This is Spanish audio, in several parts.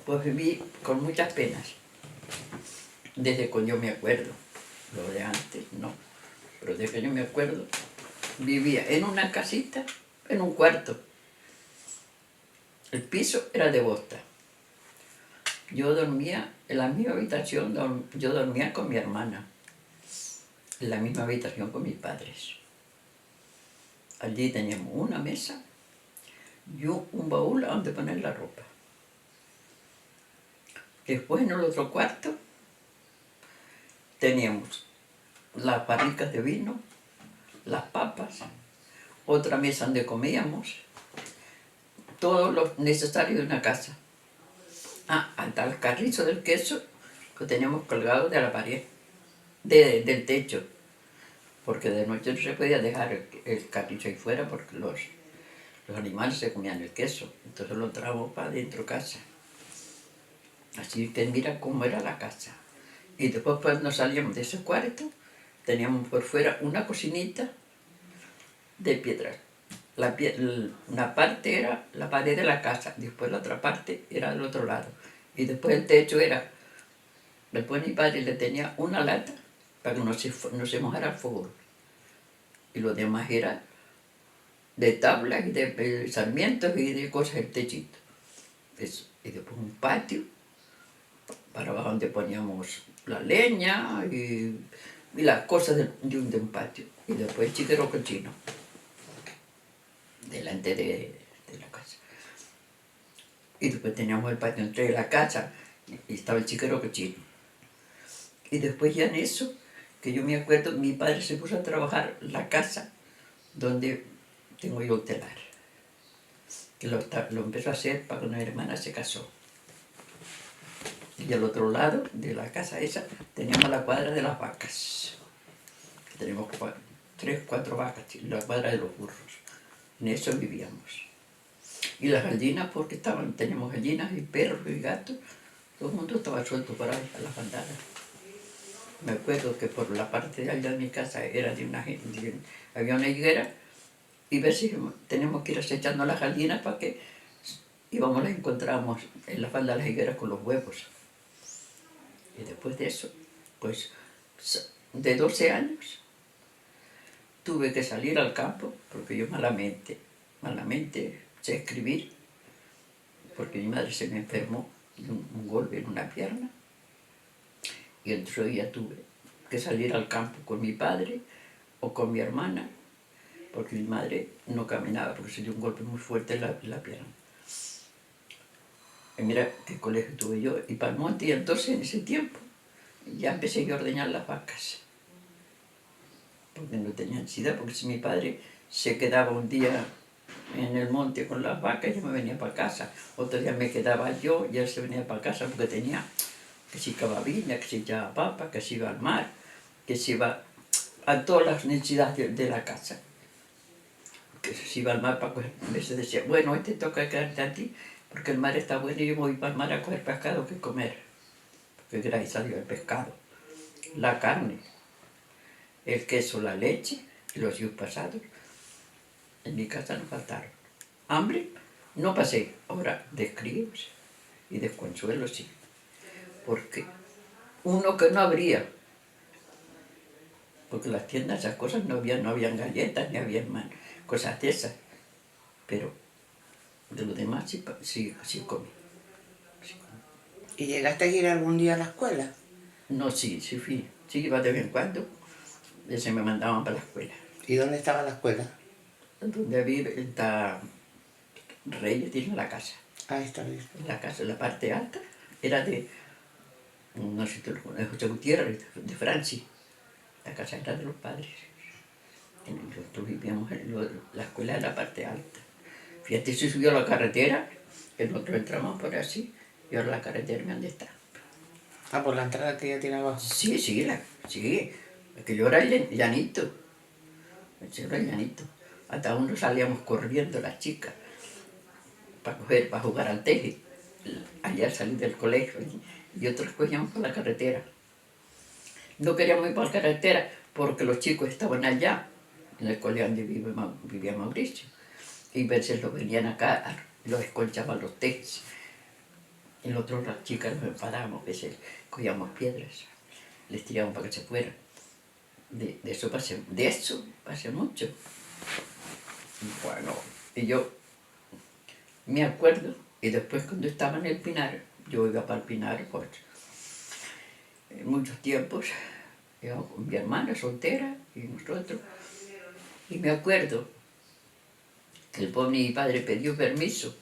Pues viví con muchas penas, desde que yo me acuerdo. Lo de antes no, pero desde que yo me acuerdo, vivía en una casita, en un cuarto. El piso era de bosta. Yo dormía en la misma habitación, yo dormía con mi hermana, en la misma habitación con mis padres. Allí teníamos una mesa y un baúl a donde poner la ropa. Después en el otro cuarto teníamos las barricas de vino, las papas, otra mesa donde comíamos, todo lo necesario de una casa. Hasta el carrizo del queso que teníamos colgado de la pared, del techo, porque de noche no se podía dejar el carrizo ahí fuera porque los animales se comían el queso, entonces lo traíamos para dentro casa. Así que mira cómo era la casa. Y después cuando salíamos de ese cuarto, teníamos por fuera una cocinita de piedras. Una parte era la pared de la casa, después la otra parte era del otro lado. Y después el techo era, después mi padre le tenía una lata para que no se mojara el fuego. Y lo demás era de tablas y de sarmientos y de cosas el techito. Eso. Y después un patio, para abajo donde poníamos la leña y las cosas de un patio. Y después el chiquero cochino, delante de la casa. Y después teníamos el patio entre la casa y estaba el chiquero cochino. Y después ya en eso, que yo me acuerdo, mi padre se puso a trabajar la casa donde tengo yo el telar. Que lo empezó a hacer para cuando mi hermana se casó. Y al otro lado de la casa esa teníamos la cuadra de las vacas. Tenemos 3, 4 vacas, la cuadra de los burros. En eso vivíamos. Y las gallinas, porque teníamos gallinas y perros y gatos, todo el mundo estaba suelto por ahí a las bandadas. Me acuerdo que por la parte de allá de mi casa era había una higuera y tenemos que ir acechando las gallinas para que íbamos, las encontrábamos en la falda de las higueras con los huevos. Y después de eso, pues de 12 años, tuve que salir al campo, porque yo malamente sé escribir, porque mi madre se me enfermó de un golpe en una pierna, y entonces ya tuve que salir al campo con mi padre o con mi hermana, porque mi madre no caminaba, porque se dio un golpe muy fuerte en la pierna. Y mira qué colegio tuve yo, y para el monte, y entonces en ese tiempo ya empecé yo a ordeñar las vacas, porque no tenía ansiedad, porque si mi padre se quedaba un día en el monte con las vacas, yo me venía para casa. Otro día me quedaba yo y él se venía para casa porque tenía que si cababina, que si ya papa, que si iba al mar, que si iba a todas las necesidades de la casa. Que si iba al mar para coger, a veces decía, bueno, hoy te toca quedarte a ti porque el mar está bueno y yo voy para el mar a coger pescado que comer. Porque gracias a Dios el pescado, la carne, el queso, la leche y los días pasados en mi casa no faltaron. Hambre no pasé, ahora de críos y de consuelo sí, porque uno que no habría, porque las tiendas esas cosas no habían galletas ni habían cosas de esas, pero de lo demás sí comí. ¿Y llegaste a ir algún día a la escuela? No, sí fui, sí iba de vez en cuando, se me mandaban para la escuela. ¿Y dónde estaba la escuela? Donde vive, está Reyes, tiene la casa. Está bien. La casa, la parte alta, era de, no sé si tú lo conoces, José Gutiérrez, de Franci. La casa era de los padres. Nosotros vivíamos la escuela en la parte alta. Fíjate, si subió a la carretera, que nosotros entramos por así, y ahora la carretera, ¿dónde está? Por la entrada que ya tiene abajo. Sí, es que yo era llanito. Yo era llanito. Hasta uno salíamos corriendo las chicas para jugar al teje, allá al salir del colegio, y otros cogíamos por la carretera. No queríamos ir por la carretera porque los chicos estaban allá, en el colegio donde vivía Mauricio, y a veces los venían acá, los escolchaban los tejes. El otro, las chicas nos enfadábamos, que cogíamos piedras, les tirábamos para que se fueran. De eso pasé mucho. Bueno, y yo me acuerdo, y después cuando estaba en el Pinar, yo iba para el Pinar por muchos tiempos, yo con mi hermana soltera y nosotros, y me acuerdo que el pobre mi padre pidió permiso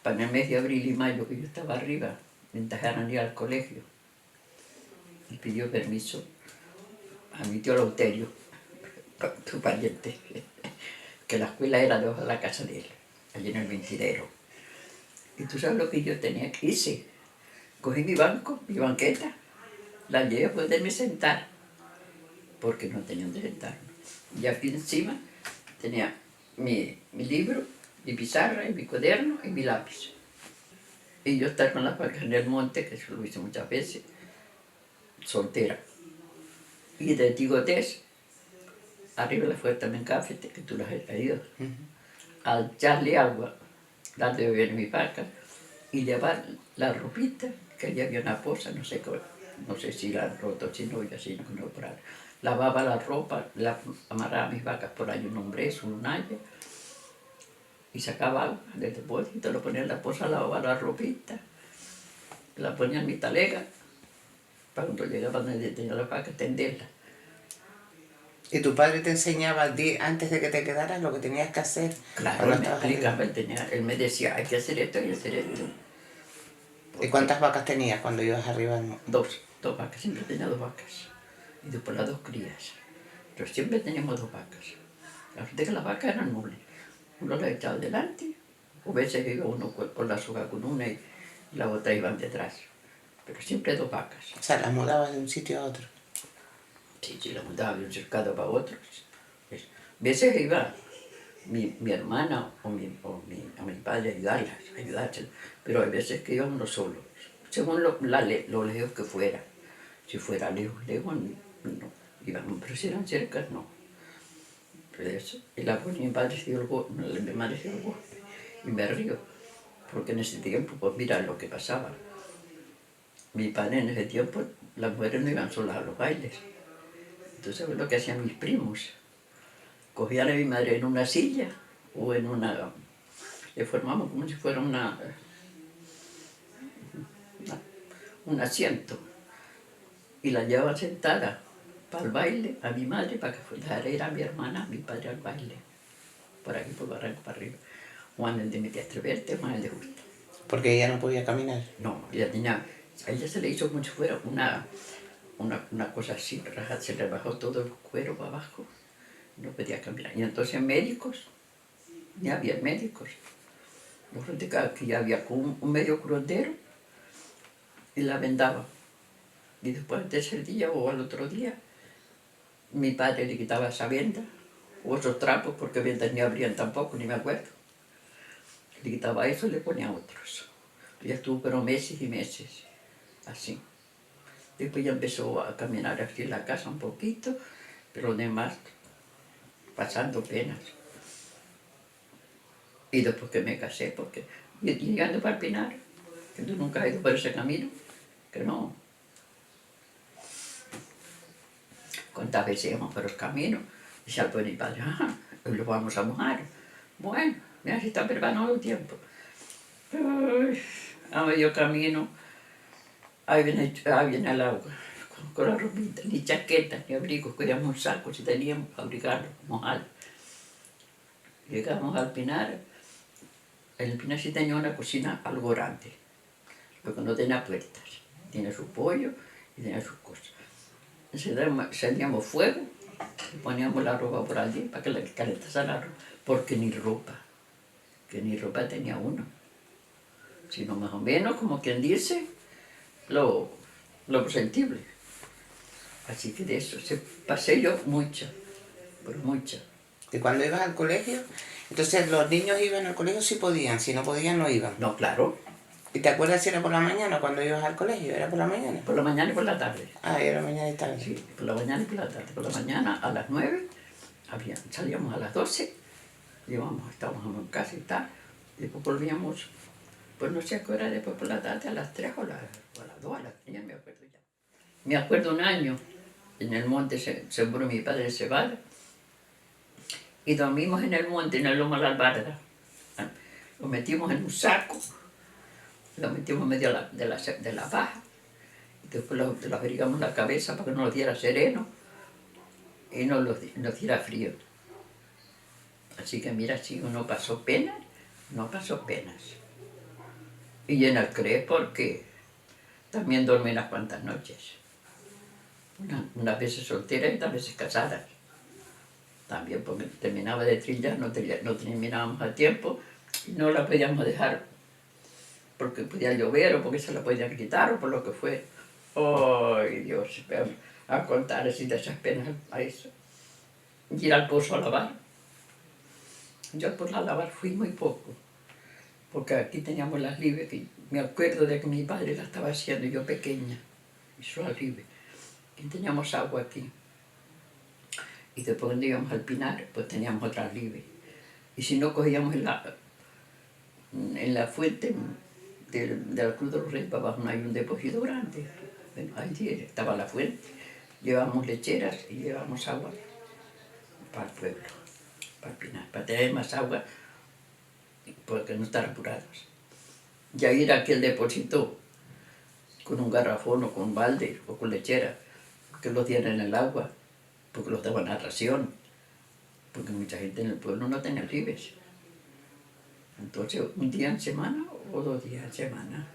para el mes de abril y mayo, que yo estaba arriba, mientras eran ir al colegio, y pidió permiso a mi tío Lauterio, tu pariente, que la escuela era debajo de la casa de él, allí en el Mentidero. Y tú sabes lo que yo hice. Cogí mi banco, mi banqueta, la llevé a poderme sentar, porque no tenía donde sentarme. Y aquí encima tenía mi libro, mi pizarra, y mi cuaderno y mi lápiz. Y yo estaba con las vacas en el monte, que eso lo hice muchas veces, soltera. Y de Tigotés, arriba de la fuerza de Mencáfete, que tú las has traído, al echarle agua, darle de beber a mis vacas, y llevar la ropita, que allí había una poza, no sé si la han roto, si no, yo así no conozco por ahí. Lavaba la ropa, la amarraba a mis vacas por ahí un hombrezo, un haya, y sacaba agua del depósito, lo ponía en la poza, lavaba la ropita, la ponía en mi talega, para cuando llegaba donde tenía las vacas, tenderla. ¿Y tu padre te enseñaba antes de que te quedaras lo que tenías que hacer? Claro, él me explicaba, él me decía, hay que hacer esto, hay que hacer esto. ¿Y cuántas vacas tenías cuando ibas arriba? Dos vacas, siempre tenía 2 vacas. Y después las 2 crías. Pero siempre teníamos 2 vacas. La verdad es que las vacas eran nobles. Uno las echaba delante, o a veces iba uno con la soga con una y la otra iban detrás. Pero siempre 2 vacas. O sea, las mudabas de un sitio a otro. Sí, las mudaba de un cercado para otro. A veces iba mi hermana o mi padre a ayudarse, pero hay veces que iba uno solo, según lo lejos que fuera. Si fuera lejos, no. Íbamos, pero si eran cerca, no. Pero eso, y mi padre se dio el golpe, mi madre se dio el golpe, y me río, porque en ese tiempo, pues mira lo que pasaba. Mi padre en ese tiempo, las mujeres no iban solas a los bailes. Entonces, ¿sabes lo que hacían mis primos? Cogían a mi madre en una silla o en le formamos como si fuera un asiento, y la llevaban sentada para el baile a mi madre, para que fuera ir a mi hermana, a mi padre al baile, por aquí por Barranco para arriba. Juan el de Mediastre Verte, Juan el de Justo. Porque ella no podía caminar. No, a ella se le hizo como si fuera una cosa así, se le bajó todo el cuero para abajo, no podía caminar. Y entonces médicos, ya había médicos. Nosotros que ya había un medio curandero y la vendaba. Y después del tercer día o al otro día, mi padre le quitaba esa venda, o esos trapos, porque vendas ni abrían tampoco, ni me acuerdo. Le quitaba eso y le ponía otros. Ya estuvo pero meses y meses, así. Después ya empezó a caminar aquí en la casa un poquito, pero lo demás pasando penas. Y después que me casé, porque llegando para el Pinar, que tú nunca has ido por ese camino, que no. ¿Cuántas veces íbamos por los caminos? Y se mi padre, hoy lo vamos a mojar. Bueno, mira si está preparado el tiempo. A medio camino, ahí viene el agua, con la ropita, ni chaqueta, ni abrigos, cogíamos un saco si teníamos para abrigarlo, mojar. Llegamos al Pinar. El Pinar sí tenía una cocina algo grande, porque no tenía puertas. Tenía su pollo y tenía sus cosas. Encendíamos fuego y poníamos la ropa por allí para que le calentase la ropa, porque ni ropa tenía uno, sino más o menos, como quien dice, lo presentible. Así que de eso pasé yo mucho, pero mucho. ¿Y cuando ibas al colegio? Entonces los niños iban al colegio si podían, si no podían no iban. No, claro. ¿Y te acuerdas si era por la mañana cuando ibas al colegio? ¿Era por la mañana? Por la mañana y por la tarde. Ah, era mañana y tarde. Sí, por la mañana y por la tarde. Por la mañana a las 9, salíamos a las 12, estábamos en casa y tal, y después volvíamos Pues no sé a qué hora, después por la tarde, a las 3 o a las 2, a las 3, ya me acuerdo ya. Me acuerdo un año, en el monte, seguro mi padre se va, y dormimos en el monte, en el lomo de la albarda. Lo metimos en un saco, lo metimos en medio de la paja, y después lo abrigamos la cabeza para que no nos diera sereno y no nos diera frío. Así que mira, si uno pasó penas, no pasó penas. Y en el CRE porque también dormí unas cuantas noches. Unas veces solteras y otras veces casadas. También porque terminaba de trillar, no terminábamos a tiempo y no la podíamos dejar porque podía llover o porque se la podían quitar o por lo que fue. ¡Ay, Dios! A contar así de esas penas a eso. Y ir al pozo a lavar. Yo al pozo a lavar fui muy poco, porque aquí teníamos las libres, que me acuerdo de que mi padre la estaba haciendo yo pequeña, hizo las libres, y teníamos agua aquí. Y después cuando íbamos al Pinar, pues teníamos otras libres. Y si no, cogíamos en la fuente de la Cruz de los Reyes, para abajo no hay un depósito grande. Bueno, allí estaba la fuente. Llevábamos lecheras y llevábamos agua para el pueblo, para el Pinar, para tener más agua, porque no estar apurados. Ya ir a aquel depósito con un garrafón o con un balde o con lechera, que lo tienen en el agua, porque los daban a ración, porque mucha gente en el pueblo no tenía libres. Entonces, un día en semana o 2 días en semana,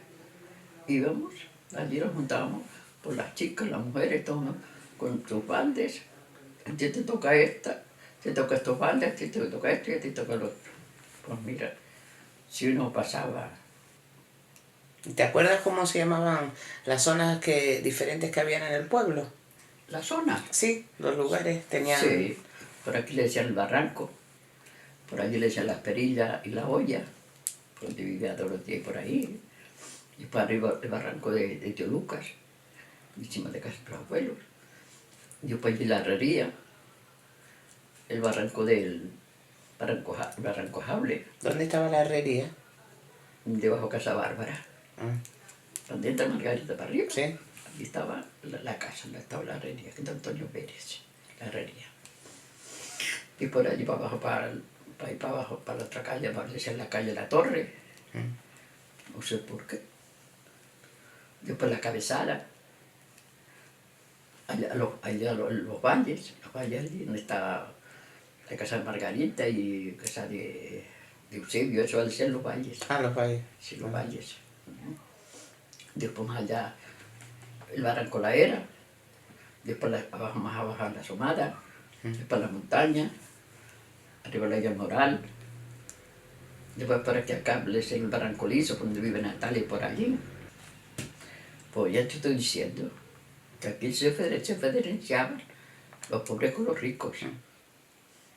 íbamos, allí nos juntábamos, por las chicas, las mujeres, todos con sus baldes. A ti te toca esta, te toca estos baldes, a ti te toca esto y a ti te toca lo otro. Pues mira, si uno pasaba. ¿Te acuerdas cómo se llamaban las zonas diferentes que habían en el pueblo? La zona. Sí, los lugares tenían... Sí, por aquí le decían el barranco, por allí le decían las perillas y la olla, donde vivía todos los días por ahí. Y para arriba el barranco de Tío Lucas, encima de casa de los abuelos. Y después allí la herrería, el barranco del barranco Jable, ¿Dónde estaba la herrería? debajo de Casa Bárbara. Donde entra Margarita para arriba, Sí. allí estaba la casa, donde estaba la herrería, que es de Antonio Pérez, la herrería. Y por allí para abajo, para ir para abajo, para la otra calle, para decir la calle La Torre, no sé por qué. Después la Cabezada, allá los valles allí donde está la casa de Margarita y casa de Eusebio, eso al ser los valles. Ah, los valles. Sí, los valles. Después más allá el barranco La Era, después abajo, más abajo la Somada, después la montaña, arriba la Guía Moral, después por aquí acá es el barranco Liso, donde vive Natalia y por allí. Pues ya te estoy diciendo que aquí se diferenciaban los pobres con los ricos.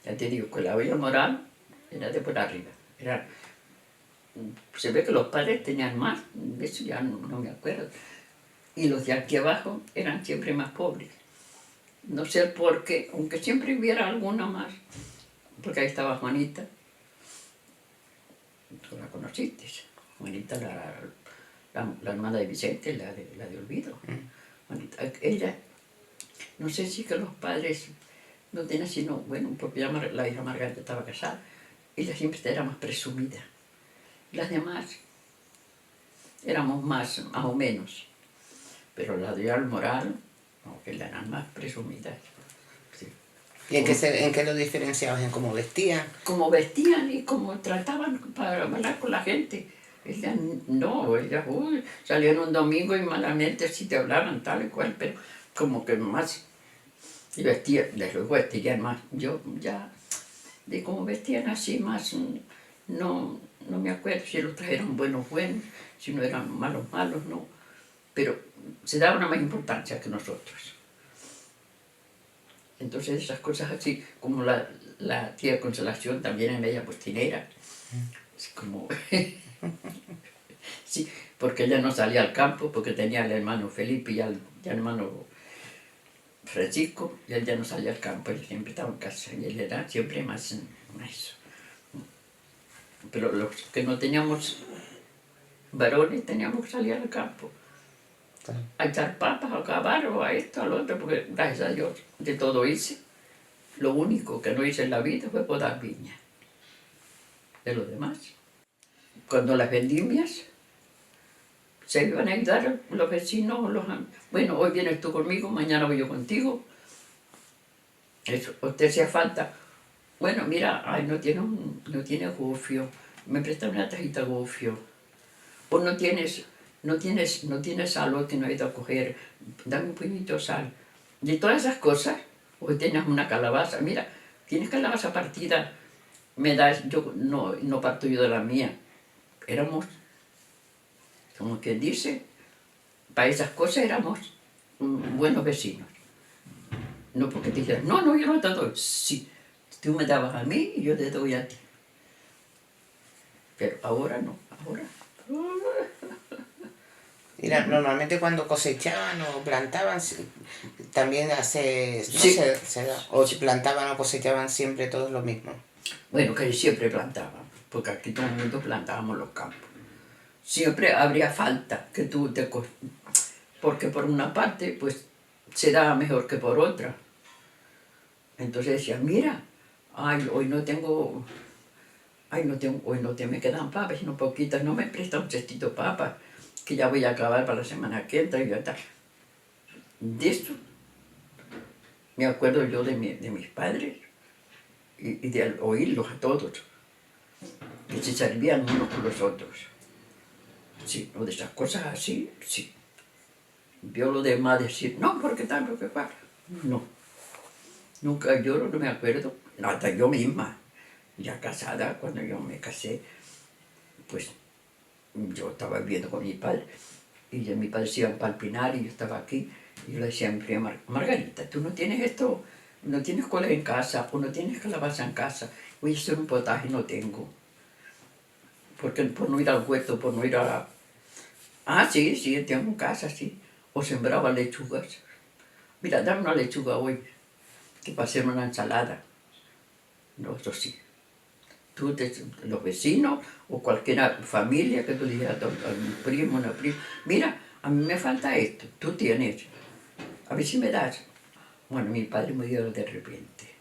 Ya te digo que la Villa Moral era de por arriba. Se ve que los padres tenían más, de eso ya no me acuerdo. Y los de aquí abajo eran siempre más pobres. No sé por qué, aunque siempre hubiera alguno más, porque ahí estaba Juanita. Tú la conociste, Juanita, la hermana de Vicente, la de Olvido. Juanita, ella, no sé si que los padres no tenían sino, bueno, porque ya la hija Margarita estaba casada, ella siempre era más presumida. Las demás éramos más o menos, pero las de Almoral, no, que eran más presumidas. Sí. ¿Y en qué lo diferenciabas? ¿En cómo vestían? Como vestían y como trataban para hablar con la gente. Ellas no, salían un domingo y malamente sí te hablaban tal y cual, pero como que más, y vestían, luego vestían más. Yo ya, de cómo vestían así más, no me acuerdo si los trajeron buenos, si no eran malos, no. Pero se daba una más importancia que nosotros. Entonces esas cosas así, como la tía Consolación también en ella postinera, es como... sí, porque ella no salía al campo, porque tenía al hermano Felipe y al hermano Francisco, y él ya no salía al campo, él siempre estaba en casa, y él era siempre más eso. Pero los que no teníamos varones teníamos que salir al campo Claro. a echar papas, a cavar o a esto, al otro, porque gracias a Dios de todo hice. Lo único que no hice en la vida fue podar viña. De lo demás. Cuando las vendimias se iban a ayudar los vecinos, bueno, hoy vienes tú conmigo, mañana voy yo contigo. Eso, usted hacía falta. Bueno, mira, ay, no tiene gofio. Me presta una tajita gofio. O no tienes sal hoy que no he ido a coger. Dame un puñito de sal. De todas esas cosas, hoy tienes una calabaza. Mira, tienes calabaza partida. Me das, yo no parto yo de la mía. Éramos, como quien dice, para esas cosas éramos buenos vecinos. No porque te dijeras, no, yo no te doy. Sí, tú me dabas a mí y yo te doy a ti. Pero ahora no, ahora. Mira, normalmente cuando cosechaban o plantaban, también hace, no Sí. se da, o si plantaban o cosechaban siempre todos lo mismo. Bueno, que siempre plantábamos, porque aquí todo el mundo plantábamos los campos. Siempre habría falta que tú porque por una parte, pues, se daba mejor que por otra. Entonces decía, mira, ay, hoy no me quedan papas, sino poquitas, no me presta un cestito de papas, que ya voy a acabar para la semana que entra y ya está. De esto me acuerdo yo de mis padres y de oírlos a todos, que se servían unos con los otros. Sí, o de esas cosas así, sí. Yo lo demás decir, no, porque tal, porque cual. No, nunca yo no me acuerdo, hasta yo misma, ya casada, cuando yo me casé, pues yo estaba viviendo con mi padre, y ya mi padre se iba para el Pinar y yo estaba aquí, y yo le decía a mi prima, Margarita, tú no tienes esto, no tienes coles en casa, o no tienes calabaza en casa, voy a hacer un potaje, no tengo. Porque por no ir al huerto, por no ir a... Ah, sí, tengo en casa, sí. O sembraba lechugas. Mira, dame una lechuga hoy, que para hacer una ensalada. No, eso sí. Los vecinos o cualquier familia que tú digas a un primo, una prima, mira, a mí me falta esto, tú tienes, a ver si me das. Bueno, mi padre murió de repente.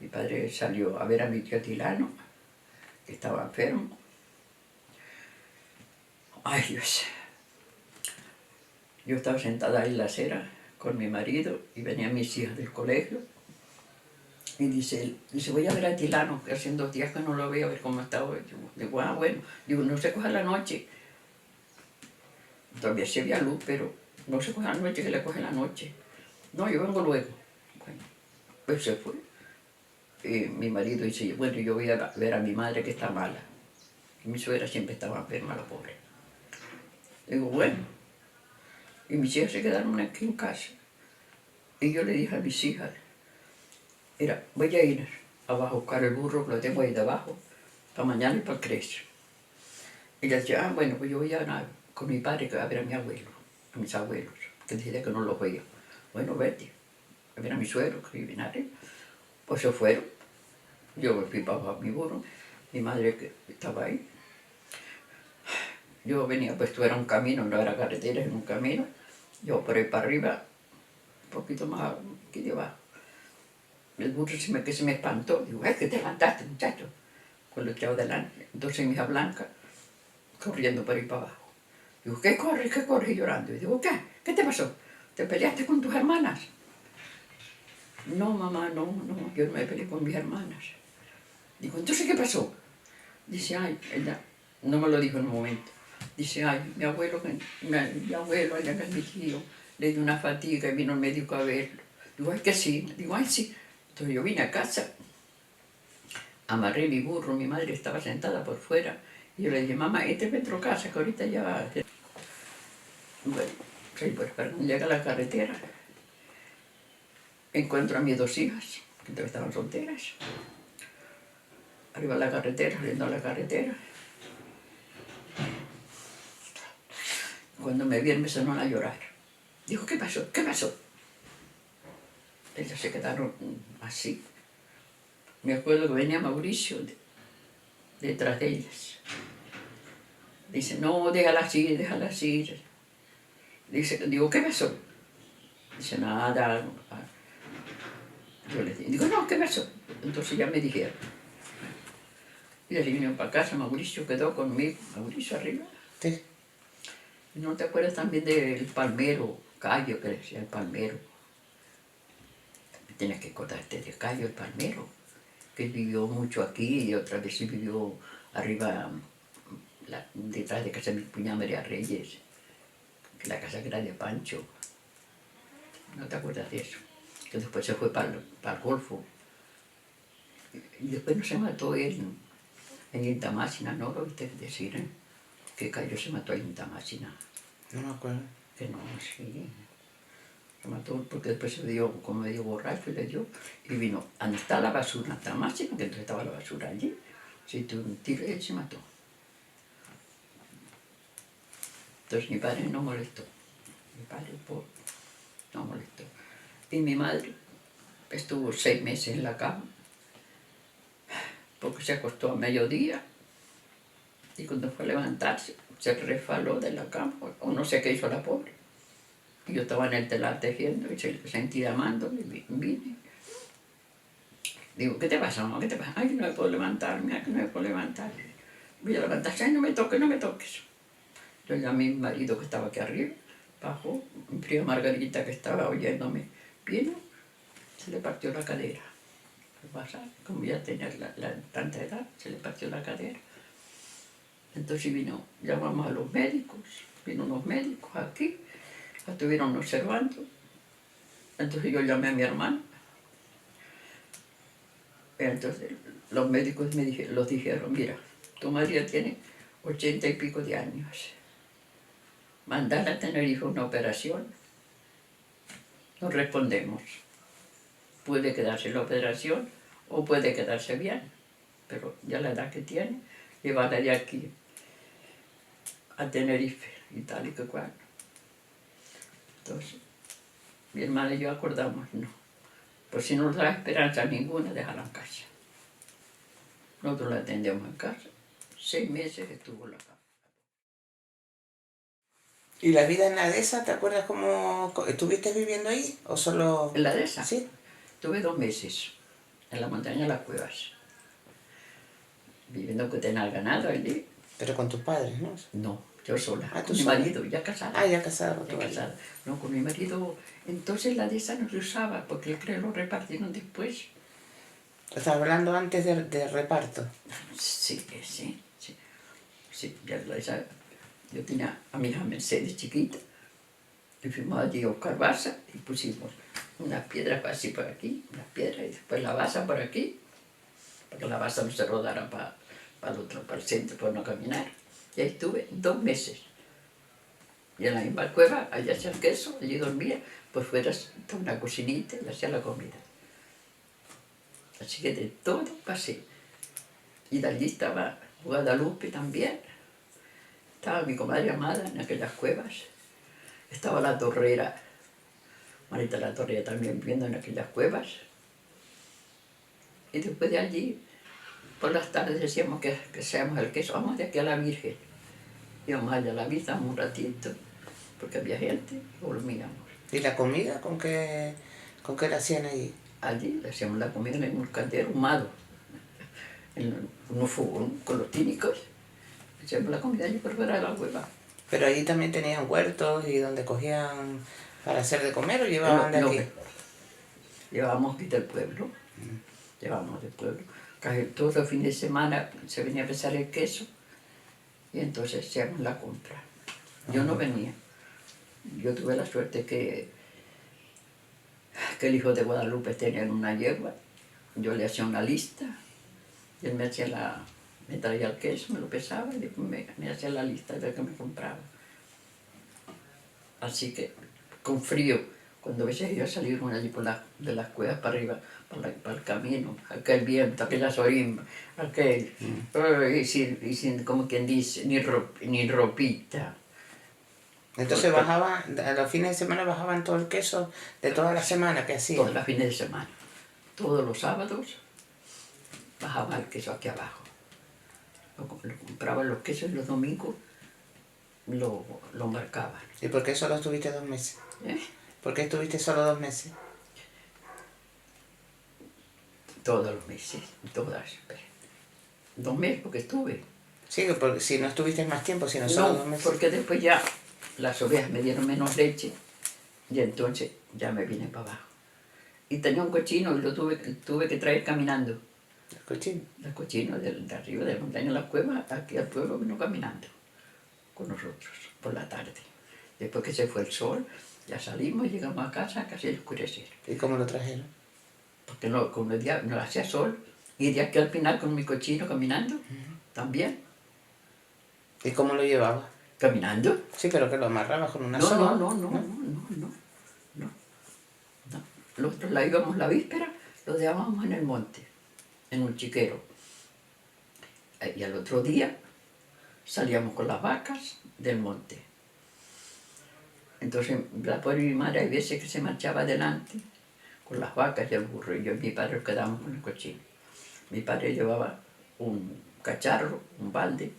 Mi padre salió a ver a mi tío Tilano, que estaba enfermo. Ay, Dios. Yo estaba sentada ahí en la acera con mi marido y venían mis hijas del colegio. Y dice, voy a ver a Tilano, que hace 2 días que no lo veo, a ver cómo está hoy. Digo, bueno. Digo, no se coja la noche. Todavía se había luz, pero no se coja la noche, que le coge la noche. No, yo vengo luego. Bueno, pues se fue. Y mi marido dice, bueno, yo voy a ver a mi madre que está mala. Y mi suegra siempre estaba enferma, la pobre. Digo, bueno. Y mis hijas se quedaron aquí en casa. Y yo le dije a mis hijas, mira, voy a ir abajo a buscar el burro, que lo tengo ahí debajo, para mañana y para el creche. Y ella decía, bueno, pues yo voy a con mi padre a ver a mi abuelo, a mis abuelos, que decía que no los veía. Bueno, vete, a ver a mi suegro, que vive en Ares. Pues se fueron. Yo me fui para abajo a mi burro, mi madre que estaba ahí. Yo venía, pues esto era un camino, no era carretera, era un camino. Yo por ahí para arriba, un poquito más que de abajo. El burro que se me espantó. Digo, ¿qué te levantaste, muchacho? Con los chavos delante. Entonces mi hija Blanca, corriendo por ahí para abajo. Digo, ¿qué corres? Llorando. Y digo, ¿qué te pasó? ¿Te peleaste con tus hermanas? No, mamá, no, yo no me peleé con mis hermanas. Digo, ¿entonces qué pasó? Dice, ay, ella no me lo dijo en un momento. Dice, ay, mi abuelo, allá que es mi tío, le dio una fatiga y vino el médico a verlo. Digo, ay, que sí. Digo, ay, sí. Entonces yo vine a casa, amarré mi burro, mi madre estaba sentada por fuera, y yo le dije, mamá, este es nuestro casa, que ahorita ya va. Bueno, sí, pues cuando llega a la carretera, encuentro a mis 2 hijas, que todavía estaban solteras, arriba de la carretera, saliendo a la carretera. Cuando me vieron empezaron a llorar. Dijo, ¿qué pasó? Ellas se quedaron así. Me acuerdo que venía Mauricio detrás de ellas. Dice, no, déjala así, déjala así. Digo, ¿qué pasó? Dice, nada. Yo le digo, no, ¿qué pasó? Entonces ya me dijeron. Y él vino para casa, Mauricio quedó conmigo, Mauricio arriba. Sí. ¿No te acuerdas también del palmero, Cayo, que decía el palmero? Tienes que acordarte de Cayo, el palmero, que vivió mucho aquí y otra vez vivió arriba, detrás de casa de mi cuñada María Reyes, la casa que era de Pancho. ¿No te acuerdas de eso? Que después se fue para el Golfo. Y después no se mató él en Intamácina, ¿no? Lo viste decir, ¿eh? Que Cayo se mató en Intamácina. No me acuerdo. Que no, sí. Se mató porque después se dio como medio borracho y le dio. Y vino, ¿dónde está la basura? Intamácina, que entonces estaba la basura allí. Se dio un tiro y él se mató. Entonces mi padre no molestó. Mi padre pobre, no molestó. Y mi madre estuvo 6 meses en la cama, porque se acostó a mediodía y cuando fue a levantarse se resbaló de la cama, o no sé qué hizo la pobre. Y yo estaba en el telar tejiendo y se sentí llamándome y vine. Digo, ¿qué te pasa, mamá? ¿Qué te pasa? Ay, que no me puedo levantarme, ay, que no me puedo levantar. Voy a levantarse, ay, no me toques, no me toques. Yo llamé a mi marido que estaba aquí arriba, bajó, mi prima Margarita que estaba oyéndome, vino, se le partió la cadera. ¿Qué pasa? Como ya tenía tanta edad, se le partió la cadera. Entonces vino, llamamos a los médicos, vino unos médicos aquí, la estuvieron observando. Entonces yo llamé a mi hermano. Entonces los médicos los dijeron, mira, tu María tiene 80 y pico de años. Mandarla a Tenerife una operación. No respondemos. Puede quedarse la operación o puede quedarse bien, pero ya la edad que tiene, llevarla de aquí a Tenerife y tal y que cual. Entonces, mi hermana y yo acordamos, no. Pues si no nos da esperanza ninguna, déjala en casa. Nosotros la atendemos en casa. 6 meses estuvo en la cama. ¿Y la vida en la dehesa, te acuerdas cómo estuviste viviendo ahí? ¿O solo...? En la dehesa, Sí. tuve 2 meses en la montaña de las Cuevas, viviendo que tenía el ganado allí. Pero con tus padres, ¿no? No, yo sola, Ah, ¿tú con mi sola? marido, ya casada. Ah, ya casado. Ya casada. No, con mi marido. Entonces la dehesa no se usaba, porque el creo lo repartieron después. Estás hablando antes de reparto. Sí, sí, sí. Sí, ya la dehesa. Yo tenía a mi hija Mercedes chiquita, y fuimos allí a buscar basa y pusimos unas piedras así por aquí, unas piedras, y después la basa por aquí, para que la basa no se rodara para el centro, para no caminar. Y ahí estuve 2 meses. Y en la misma cueva, allá hacía el queso, allí dormía, pues fuera estaba una cocinita y hacía la comida. Así que de todo pasé. Y de allí estaba Guadalupe también. Estaba mi comadre Amada en aquellas cuevas. Estaba la torrera, Marita la Torrera también viviendo en aquellas cuevas. Y después de allí, por las tardes decíamos que seamos el queso, vamos de aquí a la Virgen. Íbamos allá a la Virgen un ratito, porque había gente, y volvíamos. ¿Y la comida? ¿Con qué la hacían ahí? Allí le hacíamos la comida en un caldero ahumado, en un fogón con los tínicos. Le hacíamos la comida allí por fuera de la cueva. Pero ahí también tenían huertos y donde cogían para hacer de comer o llevaban de No, aquí. llevábamos aquí del pueblo, llevábamos del pueblo. Casi todos los fines de semana se venía a pesar el queso y entonces hacíamos la compra. Yo no venía. Yo tuve la suerte que el hijo de Guadalupe tenía una yegua. Yo le hacía una lista y él me traía el queso, me lo pesaba y después me hacía la lista de lo que me compraba. Así que con frío, cuando a veces iba a salir uno allí de las cuevas para arriba, para el camino, aquel viento, aquella sorimba, aquel, y sin, como quien dice, ni ropita. Entonces bajaban, a los fines de semana bajaban todo el queso de toda la semana que hacían. Todos los fines de semana. Todos los sábados bajaba el queso aquí abajo. Lo compraban los quesos y los domingos lo marcaban. ¿Y por qué solo estuviste 2 meses? ¿Eh? ¿Por qué estuviste solo 2 meses? Todos los meses, todas. 2 meses porque estuve. Sí, porque si no estuviste más tiempo, sino solo No, 2 meses. porque después ya las ovejas me dieron menos leche y entonces ya me vine para abajo. Y tenía un cochino y lo tuve que traer caminando. ¿El cochino? El cochino de arriba de la montaña de la cueva, aquí al pueblo vino caminando con nosotros por la tarde. Después que se fue el sol, ya salimos y llegamos a casa casi al oscurecer. ¿Y cómo lo trajeron? Porque no, como el día no hacía sol, y de aquí al final con mi cochino caminando, también, ¿Y cómo lo llevaba? caminando. Sí, pero que lo amarrabas con una No, soga. no. Nosotros la íbamos la víspera, lo dejábamos en el monte, en un chiquero. Y al otro día salíamos con las vacas del monte. Entonces la pobre mi madre hay veces que se marchaba adelante con las vacas y el burro, y yo y mi padre nos quedábamos con el cochino. Mi padre llevaba un cacharro, un balde,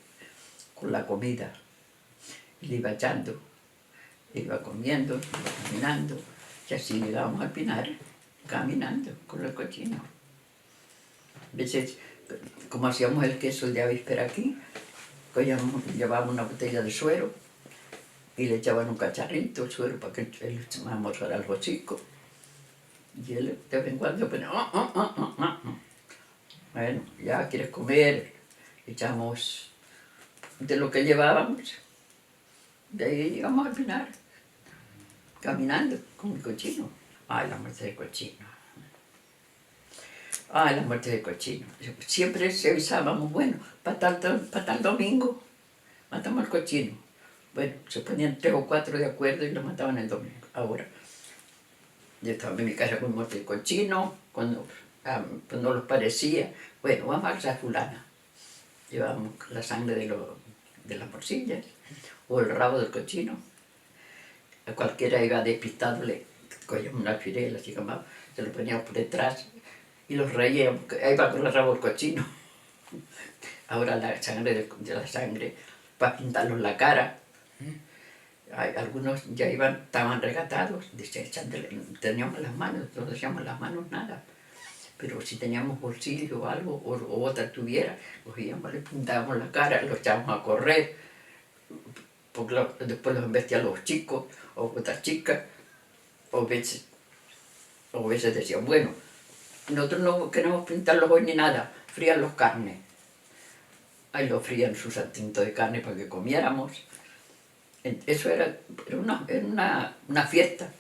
con la comida, y le iba echando, iba comiendo, iba caminando, y así llegábamos al Pinar, caminando con el cochino. A veces, como hacíamos el queso el día víspera aquí, llevábamos una botella de suero y le echaban un cacharrito de suero para que él almorzara algo chico. Y él de vez en cuando ponía, Bueno, ya quieres comer, echamos de lo que llevábamos. De ahí llegamos al Pinar, caminando con el cochino. Ay, la muerte del cochino. Ay, la muerte del cochino. Siempre se avisábamos, bueno, para tal domingo matamos al cochino. Bueno, se ponían 3 o 4 de acuerdo y lo mataban el domingo. Ahora, yo estaba en mi casa con muerte del cochino, cuando no los parecía. Bueno, vamos a casa fulana. Llevábamos la sangre de las morcillas o el rabo del cochino. A cualquiera iba despistado, le cogíamos una firela, así como se lo poníamos por detrás y los reíamos, ahí va con el rabo del cochino. Ahora la sangre de la sangre, para pintarlos la cara. Algunos ya estaban regatados, teníamos las manos, no decíamos las manos nada. Pero si teníamos bolsillo o algo, o otra tuviera, cogíamos, le pintábamos la cara, los echábamos a correr, porque después los embestían los chicos o otras chicas, o veces decían, bueno, nosotros no queremos pintarlos hoy ni nada, frían los carnes. Ahí lo frían su santinto de carne para que comiéramos. Eso era una fiesta,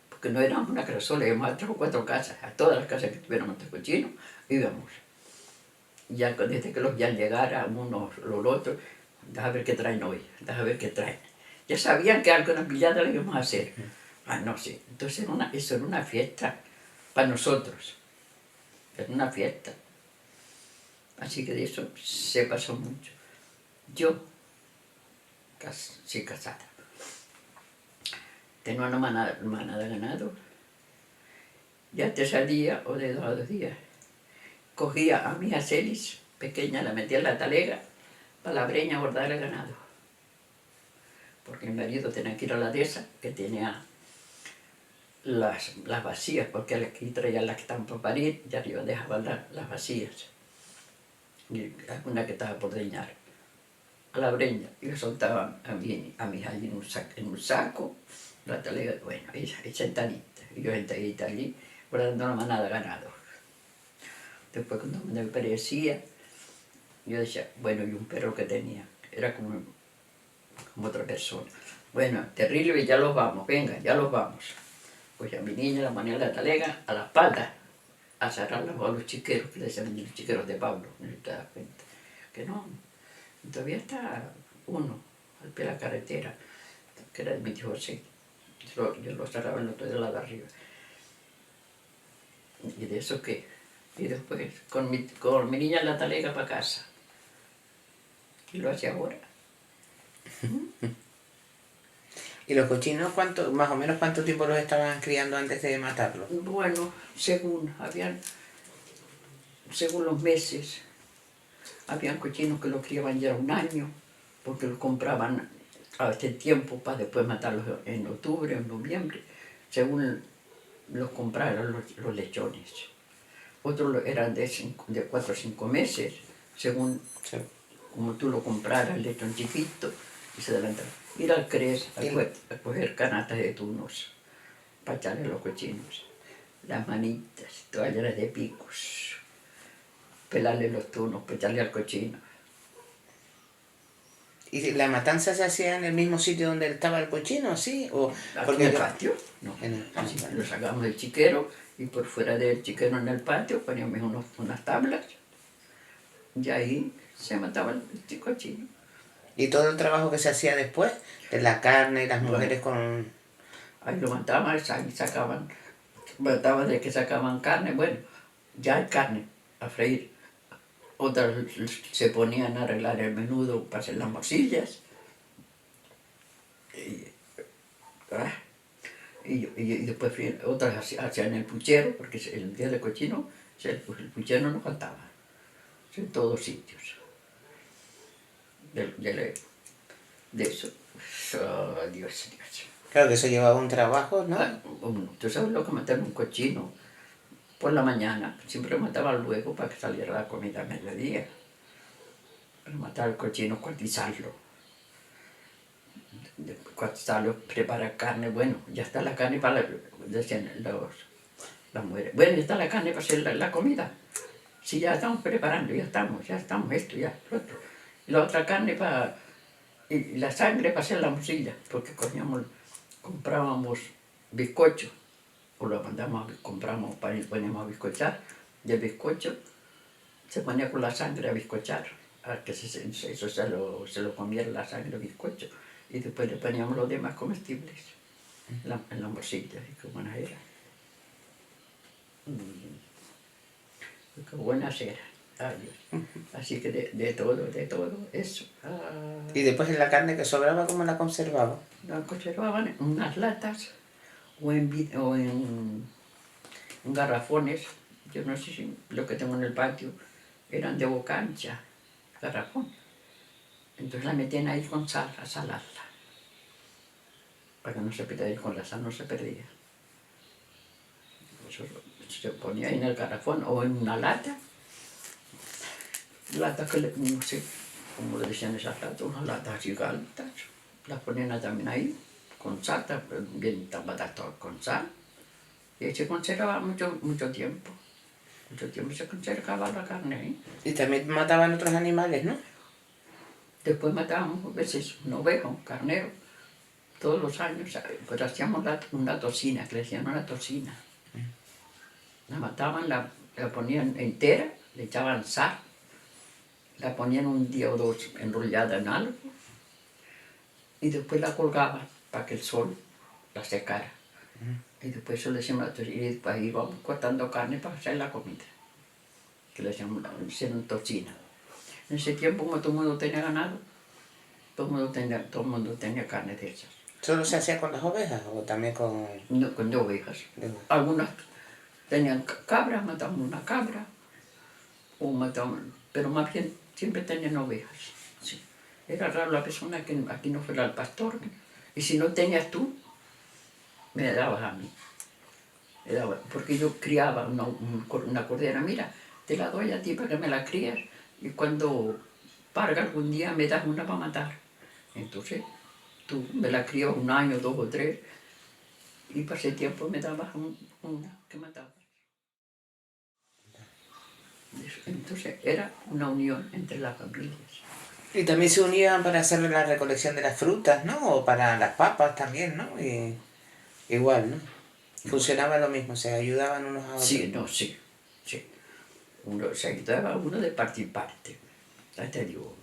porque no éramos una casa sola, íbamos a 3 o 4 casas, a todas las casas que tuviéramos de cochino, íbamos. Ya desde que los ya llegara unos los otros, déjame ver qué traen hoy, déjame ver qué traen. Ya sabían que algo una pillada le íbamos a hacer. Ah, no sé. Entonces eso era una fiesta para nosotros. Era una fiesta. Así que de eso se pasó mucho. Yo, sí casada, tenía una manada de ganado. Ya te salía o de 2 a 2 días. Cogía a mi Acelis pequeña, la metía en la talega para la breña bordar el ganado. Porque mi marido tenía que ir a la dehesa, que tenía las vacías, porque aquí traían las que estaban por parir y arriba dejaban las vacías. Y alguna que estaba por deñar. A la breña, y lo soltaban a mí allí en un saco, la talega, bueno, ella sentadita, y yo sentadita allí, guardando una manada de ganado. Después cuando me parecía, yo decía, bueno, y un perro que tenía, era como otra persona. Bueno, terrible, ya los vamos, venga, ya los vamos. Pues a mi niña la ponía la talega a la espalda, a cerrarla a los chiqueros, que le decían los chiqueros de Pablo, no te das cuenta. Que no, todavía está uno al pie de la carretera, que era de mi tío José. Yo lo cerraba en el otro lado de arriba. Y de eso que, y después con mi niña en la talega para casa. Y lo hace ahora. ¿Y los cochinos más o menos cuánto tiempo los estaban criando antes de matarlos? Bueno, según los meses, habían cochinos que los criaban ya 1 año, porque los compraban a este tiempo para después matarlos en octubre o en noviembre, según los compraron los lechones. Otros eran de 4 o 5 meses, según Sí. como tú lo compraras, el lechón chiquito, y se adelantaba. Ir al CRES a coger canastas de tunos para echarle a los cochinos. Las manitas, todas llenas de picos. Pelarle los tunos para echarle al cochino. ¿Y la matanza se hacía en el mismo sitio donde estaba el cochino, sí? ¿O Aquí porque en el patio, no. Así, Lo sacamos del chiquero y por fuera del chiquero en el patio poníamos unas tablas y ahí se mataba el cochino. y todo el trabajo que se hacía después, de la carne, las Bueno. mujeres con... Ahí lo mataban, ahí mataban de que sacaban carne, bueno, ya hay carne a freír. Otras se ponían a arreglar el menudo para hacer las morcillas. Y después otras hacían el puchero, porque el día de cochino el puchero no faltaba. En todos sitios. De eso. Oh, Dios. Claro que eso llevaba un trabajo, ¿no? ¿Tú sabes lo que matar un cochino? Por la mañana, siempre lo mataban luego para que saliera la comida a mediodía. Para matar al cochino, cuartizarlo. Cuartizarlo, preparar carne, bueno, ya está la carne para, decían las mujeres, bueno, ya está la carne para hacer la comida. Sí, ya estamos preparando, ya estamos, esto, ya, lo otro. Y la otra carne y la sangre para hacer la morcilla, porque comprábamos bizcocho, o lo compramos, poníamos a bizcochar, y el bizcocho se ponía con la sangre a bizcochar, a que eso se lo comiera la sangre al bizcocho, y después le poníamos los demás comestibles en la morcilla, y qué buenas eran. Qué buenas eran. Ay, Dios. Así que de todo, eso. Y después en la carne que sobraba, ¿cómo la conservaba? La conservaban en unas latas o en garrafones. Yo no sé si lo que tengo en el patio eran de boca ancha, garrafón. Entonces la metían ahí con sal, a salarla, para que no se perdiera, con la sal no se perdía. Eso se ponía ahí en el garrafón o en una lata que no sé cómo le decían esas latas, unas latas gigantes, las ponían también ahí, con sal, bien tapadas todas con sal, y se conservaba mucho tiempo. Mucho tiempo se conservaba la carne ahí. Y también mataban otros animales, ¿no? Después matábamos a veces un ovejo, un carnero, todos los años, pues hacíamos una tocina, que le decían una tocina. La mataban, la ponían entera, le echaban sal, la ponían un día o dos enrollada en algo y después la colgaban para que el sol la secara. Y después eso le decíamos, y después ahí íbamos cortando carne para hacer la comida, que le decíamos tocina. En ese tiempo, como todo el mundo tenía ganado, todo el mundo tenía carne de esas. ¿Solo se hacía con las ovejas o también con...? No, con de ovejas. Algunas tenían cabras, mataban una cabra, pero más bien siempre tenían ovejas. Sí. Era raro la persona que aquí no fuera el pastor. Y si no tenías tú, me dabas a mí. Porque yo criaba una cordera. Mira, te la doy a ti para que me la críes y cuando parga algún día me das una para matar. Entonces tú me la crías 1 año, 2 o 3 y para ese tiempo me dabas una que matabas. Entonces era una unión entre las familias. Y también se unían para hacer la recolección de las frutas, ¿no? O para las papas también, ¿no? Y igual, ¿no? Funcionaba lo mismo, se ayudaban unos a otros. Sí, no, sí. Se ayudaba a uno de parte y parte. Ya te digo,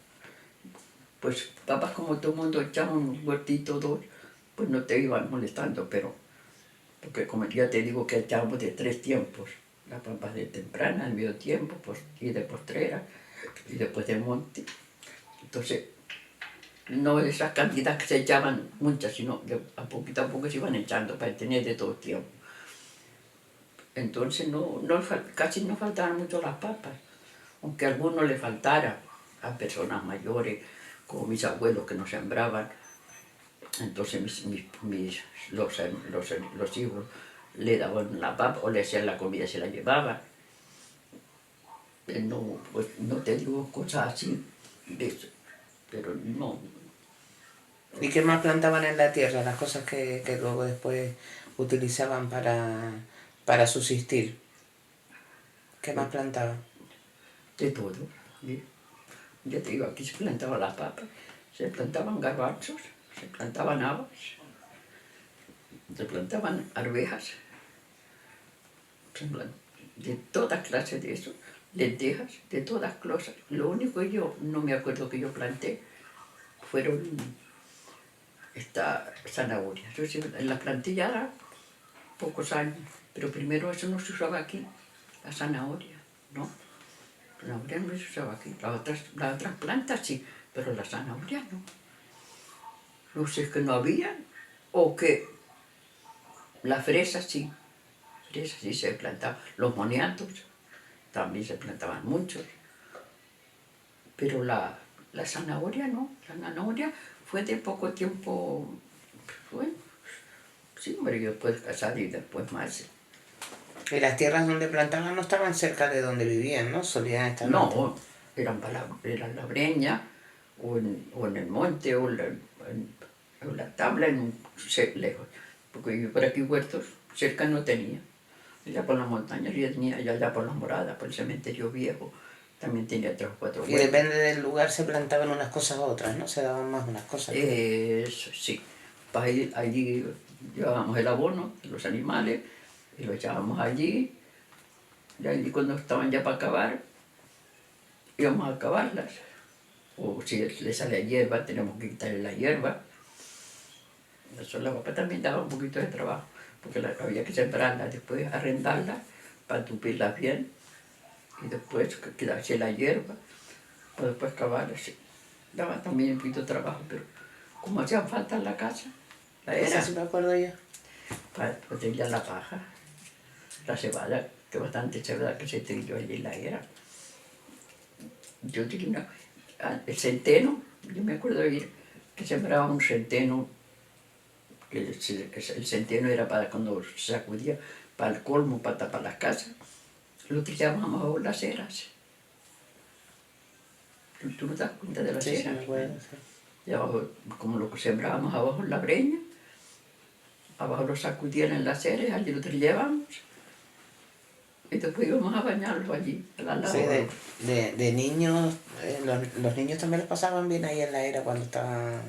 pues papas como todo el mundo echaba un huertito, 2, pues no te iban molestando, pero porque como ya te digo que echábamos de 3 tiempos, las papas de temprana, al medio tiempo, y de postrera, y después de monte. Entonces, no esas cantidades que se echaban muchas, sino a poco se iban echando para tener de todo tiempo. Entonces casi no faltaban mucho las papas, aunque a algunos le faltara, a personas mayores, como mis abuelos que no sembraban, Entonces los hijos le daban la papa o le hacían la comida, se la llevaban. No, pues no te digo cosas así, de eso, pero no. ¿Y qué más plantaban en la tierra? Las cosas que luego después utilizaban para subsistir. ¿Qué más plantaban? De todo. ¿Sí? Ya te digo, aquí se plantaban las papas, se plantaban garbanzos, se plantaban habas, se plantaban arvejas, de todas clases de eso, lentejas, de todas clases. Lo único que yo no me acuerdo que yo planté fueron estas zanahorias. Yo sí, las planté ya pocos años, pero primero eso no se usaba aquí, la zanahoria, ¿no? La zanahoria no se usaba aquí, las otras plantas sí, pero la zanahoria no. No sé, es que no había, o que las fresas sí se plantaban, los moniatos también se plantaban muchos, pero la zanahoria no, la zanahoria fue de poco tiempo, bueno, sí, hombre, yo después casar y después más. Y las tierras donde plantaban no estaban cerca de donde vivían, ¿no? Solían estar más... No, eran la breña, o en el monte, o la tabla, lejos, porque yo por aquí huertos cerca no tenía. Allá por las montañas yo tenía, y allá por las moradas, por el cementerio viejo, también tenía 3 o 4 Y huertos. depende del lugar se plantaban unas cosas u otras, ¿no? Se daban más unas cosas. Eso sí, allí llevábamos el abono de los animales y lo echábamos allí, y allí cuando estaban ya para acabar, íbamos a acabarlas. O si le sale hierba, tenemos que quitarle la hierba. Eso la papa también daba un poquito de trabajo, porque había que sembrarlas, después arrendarlas para tupirlas bien, y después quedarse la hierba, para después cavarlas. Sí. Daba también un poquito de trabajo, pero como hacían falta en la casa, la Esa era, sí me acuerdo yo. para trillar la paja, la cebada, que bastante cebada que se trilló allí en la era. Yo tenía el centeno, yo me acuerdo de ir que sembraba un centeno, que el centeno era para cuando se sacudía, para el colmo, para tapar las casas, lo tirábamos abajo las eras. ¿Tú no te das cuenta de las Sí, sí, eras? me acuerdo, sí. Y abajo, como lo que sembrábamos abajo en la breña, abajo lo sacudían en las eras, allí lo trillábamos, y después íbamos a bañarlos allí, al Sí, lado. de niños, los niños también los pasaban bien ahí en la era cuando estaban...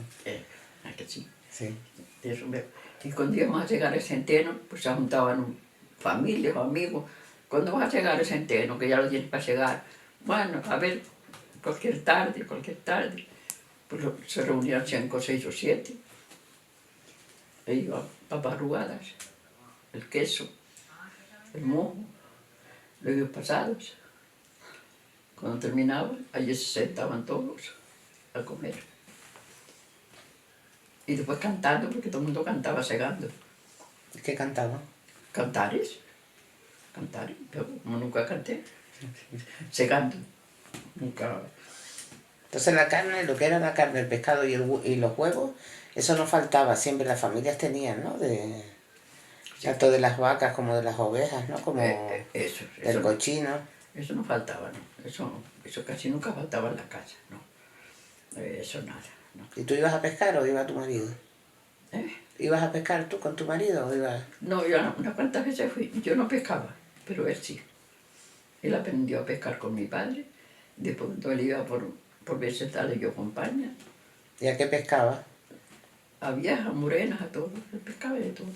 ¿A que sí? Sí. Y cuando íbamos a llegar al centeno, pues se juntaban familias o amigos. ¿Cuándo vas a llegar al centeno? Que ya lo tienes para llegar. Bueno, a ver, cualquier tarde. Pues se reunían 5, 6 o 7. E iban papas arrugadas, el queso, el mojo, los higos pasados. Cuando terminaban, allí se sentaban todos a comer. Y después cantando, porque todo el mundo cantaba segando. ¿Qué cantaban? Cantares, yo como nunca canté, segando, nunca. Entonces la carne, lo que era la carne, el pescado y los huevos, eso no faltaba, siempre las familias tenían, ¿no? Tanto de las vacas como de las ovejas, ¿no? Como del cochino. Eso no faltaba, ¿no? Eso casi nunca faltaba en la casa, ¿no? Eso nada, ¿no? ¿Y tú ibas a pescar o iba tu marido? ¿Eh? ¿Ibas a pescar tú con tu marido o ibas...? No, yo unas cuantas veces fui, yo no pescaba, pero él sí. Él aprendió a pescar con mi padre, después cuando él iba por veces tal, yo acompaña. ¿Y a qué pescaba? A viejas, morenas, a todos, él pescaba de todo.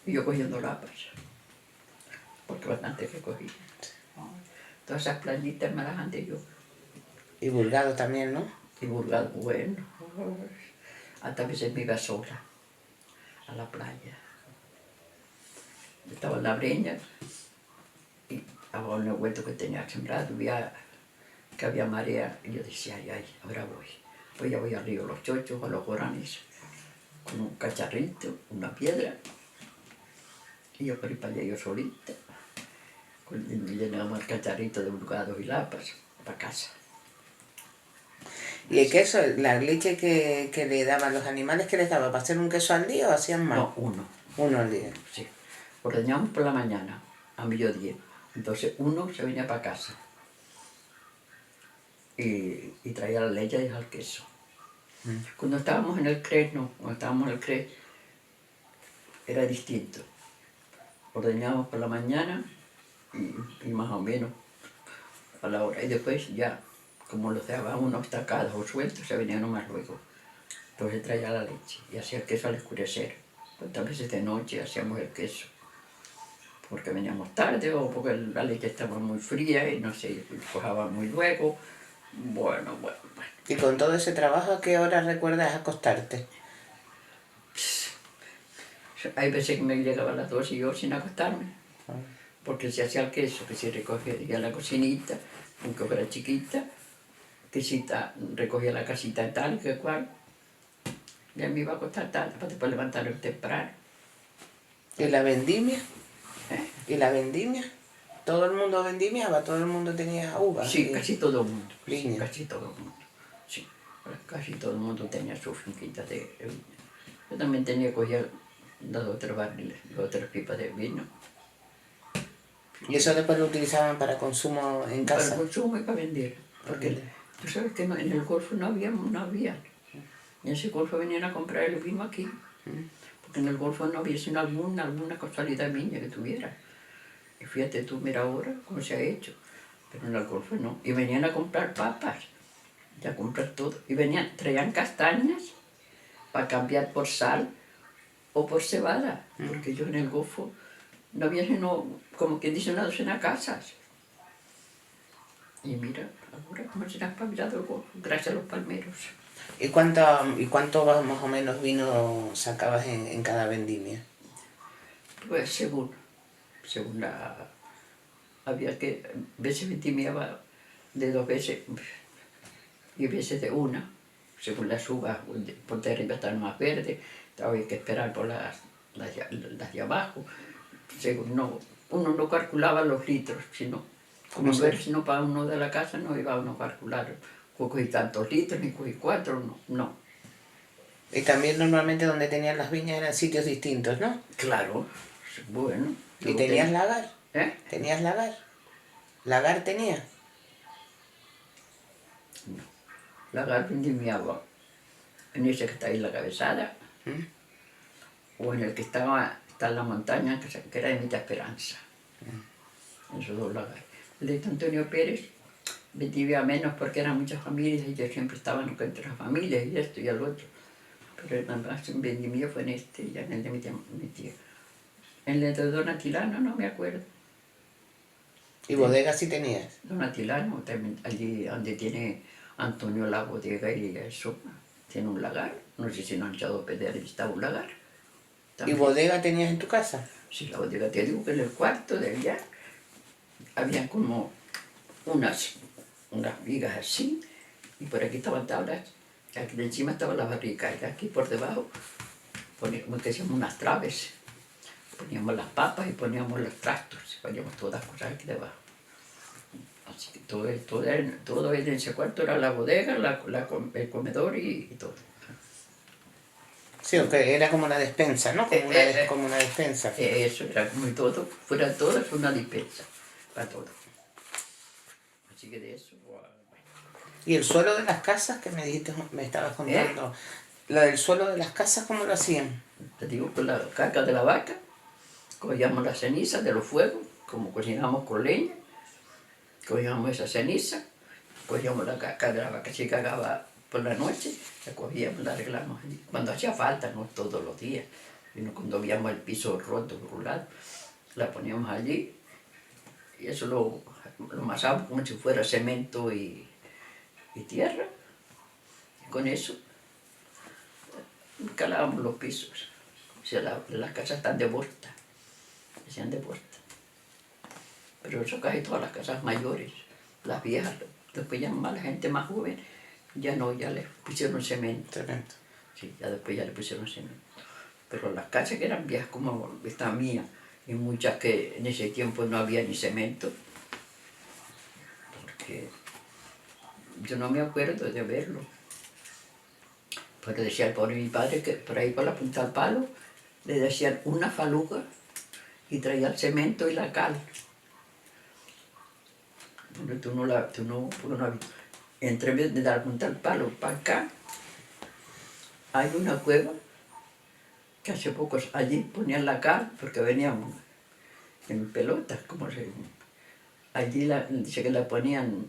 Y yo cogiendo lapas, porque bastante que cogí. Todas esas playitas me las andé yo. Y Burgado también, ¿no? Y Burgado, bueno, hasta a veces me iba sola a la playa. Estaba en la breña y estaba en el huerto que tenía sembrado, veía que había marea y yo decía, ay, ahora voy. Pues ya voy al río Los Chochos, a los Goranes, con un cacharrito, una piedra, y yo por ir para allá yo solita, llenamos el cacharrito de Burgados y lapas para casa. ¿Y el queso, la leche que le daban los animales, que les daba? ¿Para hacer un queso al día o hacían más? No, uno. Uno al día. Sí. Ordeñamos por la mañana, a mediodía. Entonces uno se venía para casa y traía la leche y el queso. Cuando estábamos en el CRE, no, cuando estábamos en el CRE era distinto. Ordeñábamos por la mañana y más o menos a la hora. Y después ya, como los dejaban unos tacados o sueltos, se venía uno más luego. Entonces traía la leche y hacía el queso al escurecer. Cuántas veces de noche hacíamos el queso. Porque veníamos tarde o porque la leche estaba muy fría y no se cojaba muy luego. Bueno. ¿Y con todo ese trabajo a qué hora recuerdas acostarte? Hay veces que me llegaba a las 2 y yo sin acostarme. Porque se hacía el queso, que se recogía la cocinita, aunque fuera chiquita, que si recogía la casita tal, que cual. Ya me iba a acostar tarde para después levantarme temprano. ¿Y la vendimia? ¿Eh? ¿Y la vendimia? ¿Todo el mundo vendimiaba? ¿Todo el mundo tenía uvas? Sí, casi todo el mundo. Sí, viña. casi todo el mundo. Sí, casi todo el mundo tenía sus finquitas de viña. Yo también tenía que coger 2 o 3 barriles, 2 o 3 pipas de vino. ¿Y eso después lo utilizaban para consumo en casa? Para consumo y para vender. Porque tú sabes que en el Golfo no había. En ese Golfo venían a comprar el vino aquí. Porque en el Golfo no había sino alguna casualidad viña que tuviera. Y fíjate tú, mira ahora cómo se ha hecho. Pero en el Golfo no. Y venían a comprar papas, y a comprar todo. Y traían castañas para cambiar por sal o por cebada. Porque yo en el Golfo no había sino, como que dicen, una docena de casas. Y mira, ahora cómo se ha espabilado el Golfo, gracias a los palmeros. ¿Y cuánto más o menos vino sacabas en cada vendimia? Pues según había que, veces vendimiaba de 2 veces y veces de una, según las uvas, por de arriba estaban más verdes, había que esperar por las de abajo. Según uno no calculaba los litros, sino, como no era sino para uno de la casa, no iba uno a calcular, cogí tantos litros, ni cogí 4, no. Y también normalmente donde tenían las viñas eran sitios distintos, ¿no? Claro, bueno. ¿Y tenías lagar? ¿Eh? ¿Tenías lagar? ¿Lagar tenías? No. Lagar vendimiaba en ese que está ahí en la cabezada, o en el que está en la montaña, que era de Mita Esperanza. En esos 2 lagares. El de Antonio Pérez vendimia menos porque eran muchas familias y yo siempre estaba entre las familias y esto y el otro. Pero el más vendimia fue en este y en el de mi tía. En el de Don Atilano no me acuerdo. ¿Y bodega sí tenías? Don Atilano, también allí donde tiene Antonio la bodega y eso, tiene un lagar. No sé si no han echado a pedir, estaba un lagar. También. ¿Y bodega tenías en tu casa? Sí, la bodega, te digo que en el cuarto de allá había como unas vigas así, y por aquí estaban tablas, aquí de encima estaba la barrica, y aquí por debajo poníamos, que decíamos, unas traves, poníamos las papas y poníamos los trastos, poníamos todas las cosas aquí debajo. Así que todo en ese cuarto era la bodega, el comedor y todo. Sí, que era como una despensa, ¿no? Como una despensa. Eso era como todo, fuera todo, es una dispensa, para todo. Así que de eso, bueno. ¿Y el suelo de las casas que me dijiste, me estabas contando? ¿Lo del suelo de las casas cómo lo hacían? Te digo, con la caca de la vaca, cogíamos las cenizas de los fuegos, como cocinábamos con leña, cogíamos esa ceniza, cogíamos la caca de la vaca, si cagaba por la noche, la cogíamos, la arreglamos allí. Cuando hacía falta, no todos los días, sino cuando veíamos el piso roto por un lado, la poníamos allí y eso lo amasábamos como si fuera cemento y tierra. Y con eso calábamos los pisos. O sea, las casas están de vuelta, decían de vuelta. Pero eso casi todas las casas mayores, las viejas, después ya más la gente más joven, ya no, ya les pusieron cemento. Sí, ya después ya le pusieron cemento. Pero las casas que eran viejas como esta mía, y muchas que en ese tiempo no había ni cemento, porque yo no me acuerdo de verlo. Pero decía el pobre mi padre que por ahí por la punta del palo le decían una faluga y traía el cemento y la cal. Pero porque no entre de la punta del palo para acá hay una cueva que hace poco allí ponían la cal porque venían en pelotas, como se allí dice que la ponían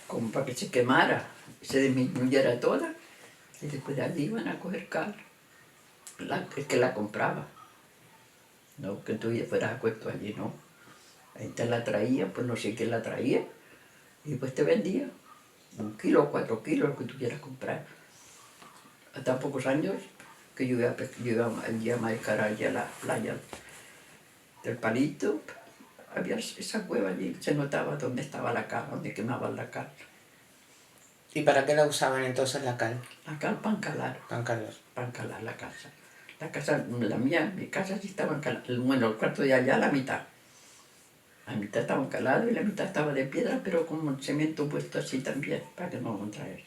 como para que se quemara, se disminuyera toda, y después de allí iban a coger cal, el que la compraba, no que tú fueras a puesto allí, no. Ahí te la traía, pues no sé quién la traía, y pues te vendía 1 kilo o 4 kilos, lo que tú quieras comprar. Hasta pocos años que yo iba a mariscar allí a la playa del Palito, había esa cueva allí, se notaba dónde estaba la cal, dónde quemaban la cal. ¿Y para qué la usaban entonces la cal? La cal para encalar. Para encalar la casa. La casa, mi casa sí estaba encalada. Bueno, el cuarto de allá, la mitad. La mitad estaba encalado y la mitad estaba de piedra, pero con cemento puesto así también, para que no contraer.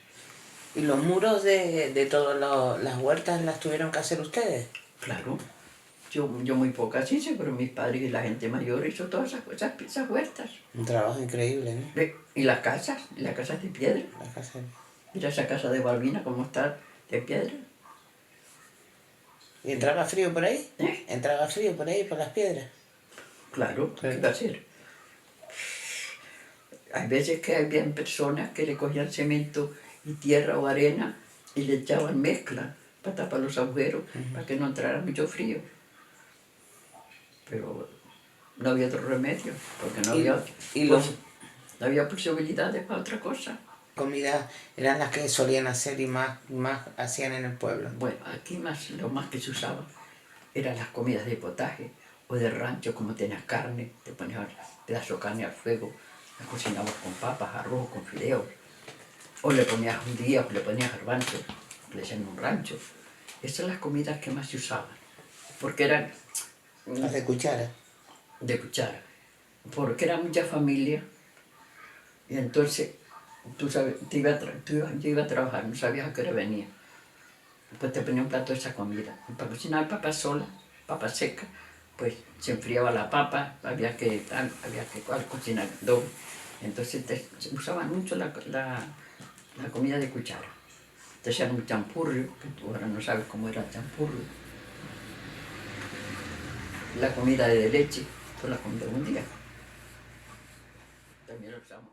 ¿Y los muros de todas las huertas las tuvieron que hacer ustedes? Claro. Yo muy pocas hice, pero mis padres y la gente mayor hizo todas esas huertas. Un trabajo increíble, ¿no? Y las casas de piedra. Las casas. Mira esa casa de Balbina, cómo está de piedra. ¿Y entraba frío por ahí? ¿Eh? ¿Entraba frío por ahí, por las piedras? Claro, ¿qué va a ser? Hay veces que había personas que le cogían cemento y tierra o arena y le echaban mezcla para tapar los agujeros, para que no entrara mucho frío. Pero no había otro remedio, porque no había posibilidades para otra cosa. Comidas eran las que solían hacer y más hacían en el pueblo. Bueno, aquí lo más que se usaba eran las comidas de potaje o de rancho, como tenías carne, te ponías un pedazo de carne al fuego, la cocinabas con papas, arroz, con fideos, o le ponías judías, o le ponías garbanzos, le decían un rancho. Esas son las comidas que más se usaban, porque eran Las de cuchara. de cuchara, porque era mucha familia, y entonces tú sabes, yo iba a trabajar, no sabías a qué hora venía. Pues te ponía un plato de esa comida. Y para cocinar papas solas, papas secas, pues se enfriaba la papa, había que cocinar doble. Entonces se usaba mucho la comida de cuchara. Te hacían un champurrio, que tú ahora no sabes cómo era el champurrio. La comida de leche, pues la comida un día. También lo usamos.